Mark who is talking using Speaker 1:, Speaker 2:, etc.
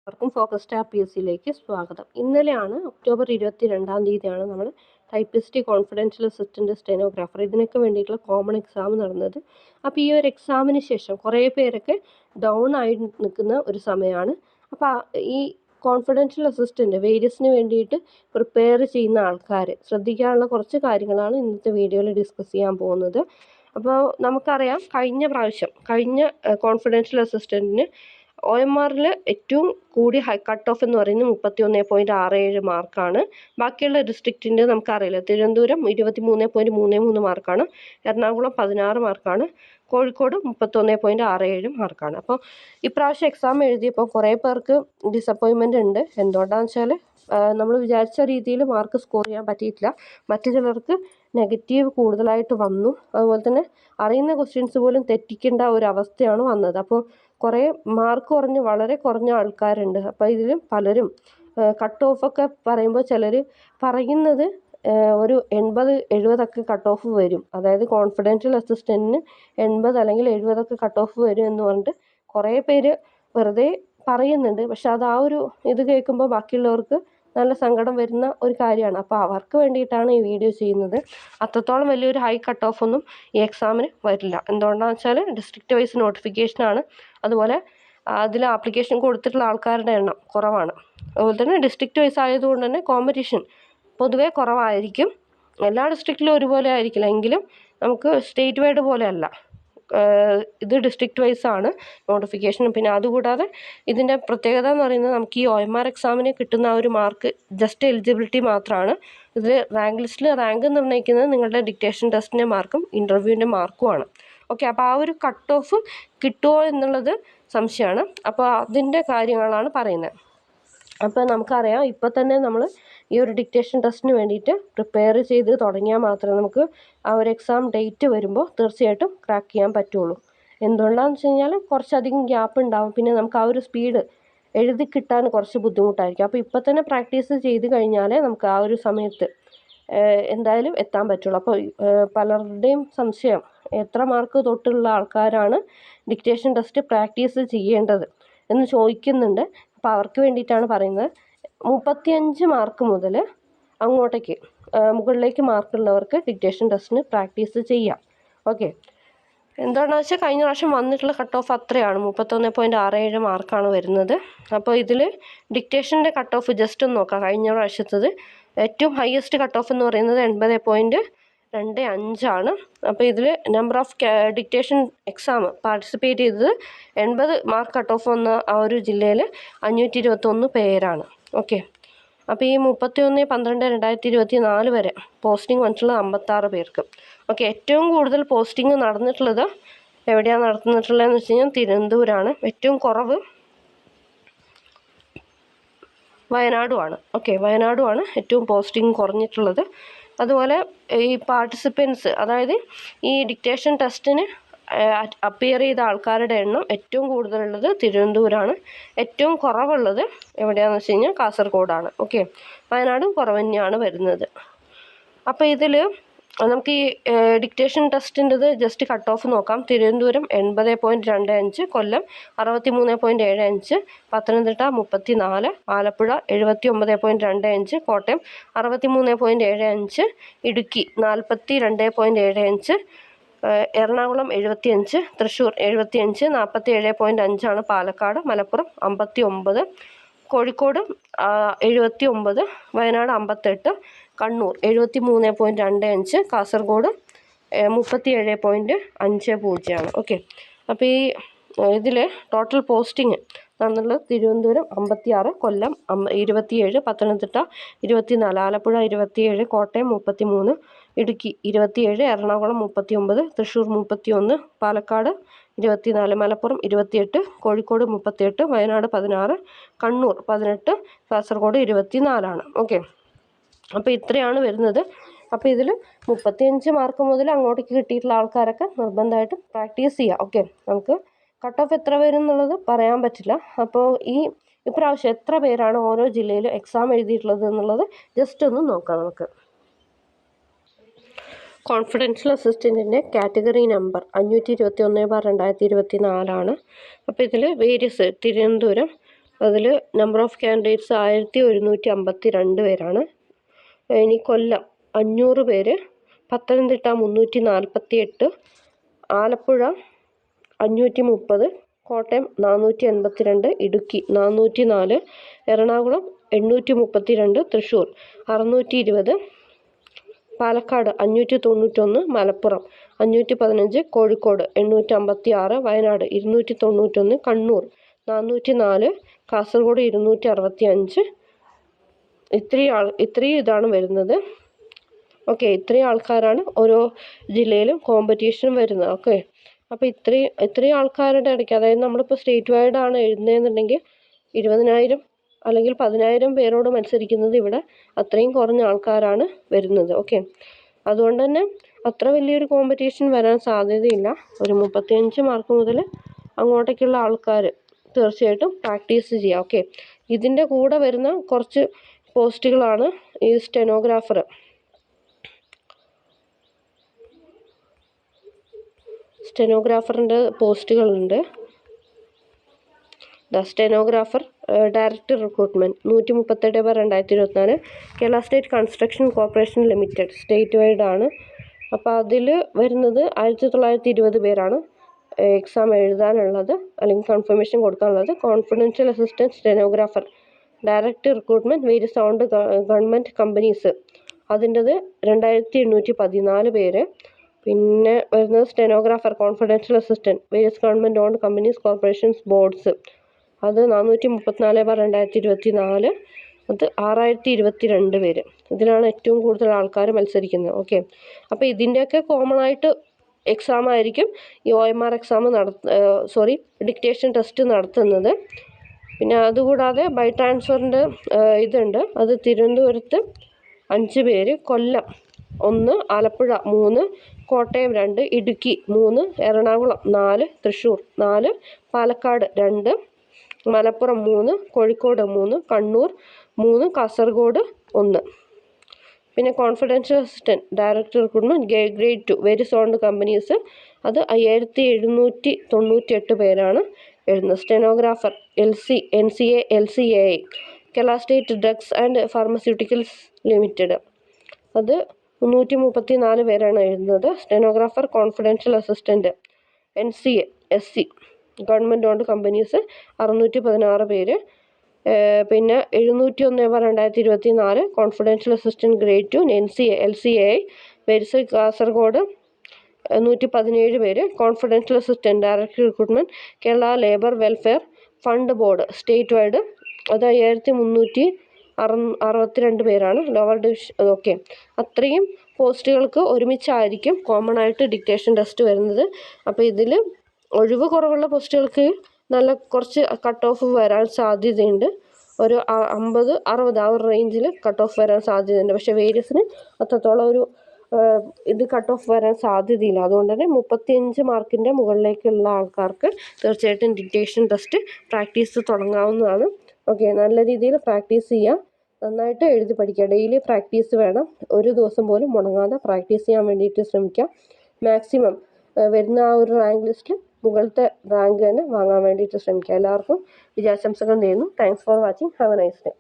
Speaker 1: എല്ലാവർക്കും focus star PSCയിലേക്ക് സ്വാഗതം. ഇന്നലെയാണ് ഒക്ടോബർ 22-ാം തീയതിയാണ് നമ്മൾ ടൈപ്പിസ്റ്റ് കോൺഫിഡൻഷ്യൽ അസിസ്റ്റൻ്റ് സ്റ്റെനോഗ്രാഫർ ഇതിനൊക്കെ വേണ്ടിയിട്ടുള്ള കോമൺ എക്സാം നടന്നത്. അപ്പോൾ ഈ ഒരു എക്സാമിന് ശേഷം കുറേ പേരൊക്കെ ഡൗൺ ആയി നിൽക്കുന്ന ഒരു സമയമാണ്. അപ്പോൾ ഈ കോൺഫിഡൻഷ്യൽ അസിസ്റ്റൻ്റ് വേരിയസിന് വേണ്ടിയിട്ട് പ്രിപ്പയർ ചെയ്യുന്ന ആൾക്കാർ ശ്രദ്ധിക്കാനുള്ള കുറച്ച് കാര്യങ്ങളാണ് ഇന്നത്തെ വീഡിയോയിൽ ഡിസ്കസ് ചെയ്യാൻ പോകുന്നത്. അപ്പോൾ നമുക്കറിയാം കഴിഞ്ഞ കോൺഫിഡൻഷ്യൽ അസിസ്റ്റൻറ്റിന് OMR ഏറ്റവും കൂടിയ കട്ട് ഓഫ് എന്ന് പറയുന്നത് 31.67 മാർക്കാണ്. ബാക്കിയുള്ള ഡിസ്ട്രിക്റ്റിൻ്റെ നമുക്കറിയില്ല. തിരുവനന്തപുരം 23.33 മാർക്കാണ്, എറണാകുളം 16 മാർക്കാണ്, കോഴിക്കോട് 31.67 മാർക്കാണ്. അപ്പോൾ ഇപ്രാവശ്യം എക്സാം എഴുതിയപ്പോൾ കുറേ പേർക്ക് ഡിസപ്പോയിൻമെൻ്റ് ഉണ്ട്. എന്തുകൊണ്ടാണെന്ന് വെച്ചാൽ നമ്മൾ വിചാരിച്ച രീതിയിൽ മാർക്ക് സ്കോർ ചെയ്യാൻ പറ്റിയിട്ടില്ല. മറ്റു ചിലർക്ക് നെഗറ്റീവ് കൂടുതലായിട്ട് വന്നു. അതുപോലെ തന്നെ അറിയുന്ന ക്വസ്റ്റ്യൻസ് പോലും തെറ്റിക്കേണ്ട ഒരു അവസ്ഥയാണ് വന്നത്. അപ്പോൾ കുറേ മാർക്ക് വളരെ കുറഞ്ഞ ആൾക്കാരുണ്ട്. അപ്പോൾ ഇതിലും പലരും കട്ട് ഓഫൊക്കെ പറയുമ്പോൾ ചിലർ പറയുന്നത് ഒരു 80-70 കട്ട് ഓഫ് വരും. അതായത് കോൺഫിഡൻഷ്യൽ അസിസ്റ്റൻറ്റിന് 80 അല്ലെങ്കിൽ 70 കട്ട് ഓഫ് വരും എന്ന് പറഞ്ഞിട്ട് കുറേ പേര് വെറുതെ പറയുന്നുണ്ട്. പക്ഷെ അത് ആ ഒരു ഇത് കേൾക്കുമ്പോൾ ബാക്കിയുള്ളവർക്ക് നല്ല സങ്കടം വരുന്ന ഒരു കാര്യമാണ്. അപ്പോൾ അവർക്ക് വേണ്ടിയിട്ടാണ് ഈ വീഡിയോ ചെയ്യുന്നത്. അത്രത്തോളം വലിയൊരു ഹൈ കട്ട് ഓഫ് ഒന്നും ഈ എക്സാമിന് വരില്ല. എന്തുകൊണ്ടാണെന്ന് വെച്ചാൽ ഡിസ്ട്രിക്റ്റ് വൈസ് നോട്ടിഫിക്കേഷനാണ്. അതുപോലെ അതിൽ ആപ്ലിക്കേഷൻ കൊടുത്തിട്ടുള്ള ആൾക്കാരുടെ എണ്ണം കുറവാണ്. അതുപോലെ തന്നെ ഡിസ്ട്രിക്റ്റ് വൈസ് ആയതുകൊണ്ട് തന്നെ കോമ്പറ്റീഷൻ പൊതുവേ കുറവായിരിക്കും. എല്ലാ ഡിസ്ട്രിക്റ്റിലും ഒരുപോലെ ആയിരിക്കില്ല, എങ്കിലും നമുക്ക് സ്റ്റേറ്റ് വൈഡ് പോലെയല്ല. ഇത് ഡിസ്ട്രിക്റ്റ് വൈസ് ആണ് നോട്ടിഫിക്കേഷൻ. പിന്നെ അതുകൂടാതെ ഇതിൻ്റെ പ്രത്യേകത എന്ന് പറയുന്നത് നമുക്ക് ഈ OMR എക്സാമിന് കിട്ടുന്ന ആ ഒരു മാർക്ക് ജസ്റ്റ് എലിജിബിലിറ്റി മാത്രമാണ്. ഇതിൽ റാങ്ക് ലിസ്റ്റിൽ റാങ്ക് നിർണ്ണയിക്കുന്നത് നിങ്ങളുടെ ഡിക്റ്റേഷൻ ടെസ്റ്റിൻ്റെ മാർക്കും ഇൻ്റർവ്യൂവിൻ്റെ മാർക്കുമാണ്. ഓക്കെ, അപ്പോൾ ആ ഒരു കട്ട് ഓഫ് കിട്ടുമോ എന്നുള്ളത് സംശയമാണ്. അപ്പോൾ അതിൻ്റെ കാര്യങ്ങളാണ് പറയുന്നത്. അപ്പോൾ നമുക്കറിയാം, ഇപ്പോൾ തന്നെ നമ്മൾ ഈ ഒരു ഡിക്റ്റേഷൻ ടെസ്റ്റിന് വേണ്ടിയിട്ട് പ്രിപ്പയർ ചെയ്ത് തുടങ്ങിയാൽ മാത്രമേ നമുക്ക് ആ ഒരു എക്സാം ഡേറ്റ് വരുമ്പോൾ തീർച്ചയായിട്ടും ക്രാക്ക് ചെയ്യാൻ പറ്റുള്ളൂ. എന്തുകൊണ്ടാണെന്ന് വെച്ച് കഴിഞ്ഞാൽ കുറച്ചധികം ഗ്യാപ്പ് ഉണ്ടാവും. പിന്നെ നമുക്ക് ആ ഒരു സ്പീഡ് എഴുതി കിട്ടാൻ കുറച്ച് ബുദ്ധിമുട്ടായിരിക്കും. അപ്പോൾ ഇപ്പോൾ തന്നെ പ്രാക്ടീസ് ചെയ്ത് കഴിഞ്ഞാലേ നമുക്ക് ആ ഒരു സമയത്ത് എന്തായാലും എത്താൻ പറ്റുള്ളൂ. അപ്പോൾ പലരുടെയും സംശയം എത്ര മാർക്ക് തൊട്ടുള്ള ആൾക്കാരാണ് ഡിക്റ്റേഷൻ ടെസ്റ്റ് പ്രാക്ടീസ് ചെയ്യേണ്ടത് എന്ന് ചോദിക്കുന്നുണ്ട്. അപ്പോൾ അവർക്ക് വേണ്ടിയിട്ടാണ് പറയുന്നത്. 35 മാർക്ക് മുതൽ അങ്ങോട്ടേക്ക് മുകളിലേക്ക് മാർക്കുള്ളവർക്ക് ഡിക്റ്റേഷൻ ടെസ്റ്റിന് പ്രാക്ടീസ് ചെയ്യാം. ഓക്കെ, എന്താണെന്ന് വെച്ചാൽ കഴിഞ്ഞ പ്രാവശ്യം വന്നിട്ടുള്ള കട്ട് ഓഫ് അത്രയാണ്, 31.67 മാർക്കാണ് വരുന്നത്. അപ്പോൾ ഇതിൽ ഡിക്റ്റേഷൻ്റെ കട്ട് ഓഫ് ജസ്റ്റ് ഒന്ന് നോക്കാം. കഴിഞ്ഞ പ്രാവശ്യത്തത് ഏറ്റവും ഹയസ്റ്റ് കട്ട് ഓഫ് എന്ന് പറയുന്നത് 80.25 ആണ്. അപ്പോൾ ഇതിൽ number of dictation exam participate ചെയ്തത് 80 മാർക്ക് കട്ട് ഓഫ് വന്ന ആ ഒരു ജില്ലയിൽ 521 പേരാണ്. ഓക്കെ, അപ്പോൾ ഈ 31/12/2024 വരെ പോസ്റ്റിംഗ് വന്നിട്ടുള്ളത് 56 പേർക്ക്. ഓക്കെ, ഏറ്റവും കൂടുതൽ പോസ്റ്റിംഗ് നടന്നിട്ടുള്ളത് എവിടെയാണ് നടന്നിട്ടുള്ളതെന്ന് വെച്ച് കഴിഞ്ഞാൽ തിരുവനന്തപുരമാണ്. ഏറ്റവും കുറവ് വയനാടുമാണ്. ഓക്കെ, വയനാടുമാണ് ഏറ്റവും പോസ്റ്റിംഗ് കുറഞ്ഞിട്ടുള്ളത്. അതുപോലെ ഈ പാർട്ടിസിപ്പൻസ്, അതായത് ഈ ഡിക്റ്റേഷൻ ടെസ്റ്റിന് അപ്പിയർ ചെയ്ത ആൾക്കാരുടെ എണ്ണം ഏറ്റവും കൂടുതലുള്ളത് തിരുവനന്തപുരമാണ്. ഏറ്റവും കുറവുള്ളത് എവിടെയാണെന്ന് വെച്ച് കഴിഞ്ഞാൽ കാസർഗോഡാണ്. ഓക്കെ, വയനാടും കുറവ് തന്നെയാണ് വരുന്നത്. അപ്പോൾ ഇതിൽ നമുക്ക് ഈ ഡിക്റ്റേഷൻ ടെസ്റ്റിൻ്റെത് ജസ്റ്റ് കട്ട് ഓഫ് നോക്കാം. തിരുവനന്തപുരം 80.25, കൊല്ലം 63.75, പത്തനംതിട്ട 34, ആലപ്പുഴ 79.25, കോട്ടയം 63.75, ഇടുക്കി 42.75, എറണാകുളം 75, തൃശ്ശൂർ 75, 47.5 പാലക്കാട്, മലപ്പുറം 59, കോഴിക്കോട് 79, വയനാട് 58, കണ്ണൂർ 73.25, കാസർഗോഡ് 37.50 ഓക്കെ. അപ്പോൾ ഈ ഇതിൽ ടോട്ടൽ പോസ്റ്റിംഗ് നടന്നുള്ളത് തിരുവനന്തപുരം 56, കൊല്ലം 27, പത്തനംതിട്ട 24, ആലപ്പുഴ 27, കോട്ടയം 33, ഇടുക്കി 27, എറണാകുളം 39, തൃശ്ശൂർ 31, പാലക്കാട് 24, മലപ്പുറം 28, കോഴിക്കോട് 38, വയനാട് 16, കണ്ണൂർ 18, കാസർഗോഡ് 24 ഓക്കെ, അപ്പോൾ ഇത്രയാണ് വരുന്നത്. അപ്പോൾ ഇതിൽ 35 മാർക്ക് മുതൽ അങ്ങോട്ടേക്ക് കിട്ടിയിട്ടുള്ള ആൾക്കാരൊക്കെ നിർബന്ധമായിട്ടും പ്രാക്ടീസ് ചെയ്യുക. ഓക്കെ, നമുക്ക് കട്ട് ഓഫ് എത്ര വരും എന്നുള്ളത് പറയാൻ പറ്റില്ല. അപ്പോൾ ഇപ്രാവശ്യം എത്ര പേരാണ് ഓരോ ജില്ലയിലും എക്സാം എഴുതിയിട്ടുള്ളത് എന്നുള്ളത് ജസ്റ്റ് ഒന്ന് നോക്കാം നമുക്ക്. കോൺഫിഡൻഷ്യൽ അസിസ്റ്റൻറ്റിൻ്റെ കാറ്റഗറി നമ്പർ 521/2024 അപ്പോൾ ഇതിൽ വേരിയസ് തിരുവനന്തപുരം അതിൽ നമ്പർ ഓഫ് കാൻഡിഡേറ്റ്സ് 1152 പേരാണ്. ഇനി കൊല്ലം 500 പേര്, പത്തനംതിട്ട 348, ആലപ്പുഴ 530, കോട്ടയം 482, ഇടുക്കി 404, എറണാകുളം 832, തൃശ്ശൂർ 620, പാലക്കാട് 591, മലപ്പുറം 515, കോഴിക്കോട് 856, വയനാട് 291, കണ്ണൂർ 404, കാസർഗോഡ് 265. ഇത്രയും ഇതാണ് വരുന്നത്. ഓക്കെ, ഇത്രയും ആൾക്കാരാണ് ഓരോ ജില്ലയിലും കോമ്പറ്റീഷൻ വരുന്നത്. ഓക്കെ, അപ്പോൾ ഇത്രയും ആൾക്കാരുടെ ഇടയ്ക്ക്, അതായത് നമ്മളിപ്പോൾ സ്റ്റേറ്റ് വൈഡ് ആണ് എഴുതുന്നതെന്നുണ്ടെങ്കിൽ 20,000 അല്ലെങ്കിൽ 10,000 പേരോട് മത്സരിക്കുന്നത് ഇവിടെ അത്രയും കുറഞ്ഞ ആൾക്കാരാണ് വരുന്നത്. ഓക്കെ, അതുകൊണ്ട് തന്നെ അത്ര വലിയൊരു കോമ്പറ്റീഷൻ വരാൻ സാധ്യതയില്ല. ഒരു 35 മാർക്ക് മുതൽ അങ്ങോട്ടേക്കുള്ള ആൾക്കാർ തീർച്ചയായിട്ടും പ്രാക്ടീസ് ചെയ്യുക. ഓക്കെ, ഇതിൻ്റെ കൂടെ വരുന്ന കുറച്ച് പോസ്റ്റുകളാണ് ഈ സ്റ്റെനോഗ്രാഫറിൻ്റെ പോസ്റ്റുകളുണ്ട്. Stenographer director recruitment 137/2024, Kerala state construction corporation limited, state wide ആണ്. അപ്പോൾ അതിൽ വരുന്നത് 1920 പേരാണ് എക്സാം എഴുതാനുള്ളത് അല്ലെങ്കിൽ കൺഫർമേഷൻ കൊടുക്കാനുള്ളത്. Confidential assistant stenographer direct recruitment various sound government companies, അതിൻ്റെത് 2814 പേര്. പിന്നെ വരുന്നത് stenographer confidential assistant various government owned companies corporations boards, അത് 434/2024, അത് 6022 പേര്. ഇതിലാണ് ഏറ്റവും കൂടുതൽ ആൾക്കാർ മത്സരിക്കുന്നത്. ഓക്കെ, അപ്പോൾ ഇതിൻ്റെയൊക്കെ കോമൺ ആയിട്ട് എക്സാം ആയിരിക്കും ഈ OMR എക്സാം ഡിക്റ്റേഷൻ ടെസ്റ്റ് നടത്തുന്നത്. പിന്നെ അതുകൂടാതെ ബൈ ട്രാൻസ്ഫറിൻ്റെ ഇതുണ്ട്. അത് തിരുവനന്തപുരത്ത് 5 പേര്, കൊല്ലം 1, ആലപ്പുഴ 3, കോട്ടയം 2, ഇടുക്കി 3, എറണാകുളം 4, തൃശ്ശൂർ 4, പാലക്കാട് 2, മലപ്പുറം 3, കോഴിക്കോട് 3, കണ്ണൂർ 3, കാസർഗോഡ് 1. പിന്നെ confidential assistant director recruitment grade 2 various owned companies, അത് 5798 പേരാണ് എഴുതുന്നത്. Stenographer NCA LCAI Kerala state drugs and pharmaceuticals limited, അത് 334 പേരാണ് എഴുതുന്നത്. Stenographer confidential assistant NCA SC government owned companies 616 പേര്. പിന്നെ 701/2024 confidential assistant grade 2 NCA LCAI various Kasaragod 117 പേര്. Confidential assistant director recruitment Kerala labour welfare fund board, state wide, അത് 5362 പേരാണ് lower division. Okay, അത്രയും പോസ്റ്റുകൾക്ക് ഒരുമിച്ചായിരിക്കും കോമൺ ആയിട്ട് ഡിക്റ്റേഷൻ ടെസ്റ്റ് വരുന്നത്. അപ്പോൾ ഇതിൽ ഒഴിവ് കുറവുള്ള പോസ്റ്റുകൾക്ക് നല്ല കുറച്ച് കട്ട് ഓഫ് വരാൻ സാധ്യതയുണ്ട്. ഒരു 50-60 ആ ഒരു റേഞ്ചിൽ കട്ട് ഓഫ് വരാൻ സാധ്യതയുണ്ട്. പക്ഷേ വേരിയസിന് അത്രത്തോളം ഒരു ഇത് കട്ട് ഓഫ് വരാൻ സാധ്യതയില്ല. അതുകൊണ്ട് തന്നെ 35 മാർക്കിൻ്റെ മുകളിലേക്കുള്ള ആൾക്കാർക്ക് തീർച്ചയായിട്ടും ഡിക്റ്റേഷൻ ടെസ്റ്റ് പ്രാക്ടീസ് തുടങ്ങാവുന്നതാണ്. ഓക്കെ, നല്ല രീതിയിൽ പ്രാക്ടീസ് ചെയ്യുക, നന്നായിട്ട് എഴുതി പഠിക്കുക, ഡെയിലി പ്രാക്ടീസ് വേണം. ഒരു ദിവസം പോലും മുടങ്ങാതെ പ്രാക്ടീസ് ചെയ്യാൻ വേണ്ടിയിട്ട് ശ്രമിക്കുക. മാക്സിമം വരുന്ന ആ ഒരു റാങ്ക് ലിസ്റ്റിൽ മുകളിലത്തെ റാങ്ക് തന്നെ വാങ്ങാൻ വേണ്ടിയിട്ട് ശ്രമിക്കുക. എല്ലാവർക്കും വിജയാശംസകൾ നേരുന്നു. Thanks for watching. Have A nice day.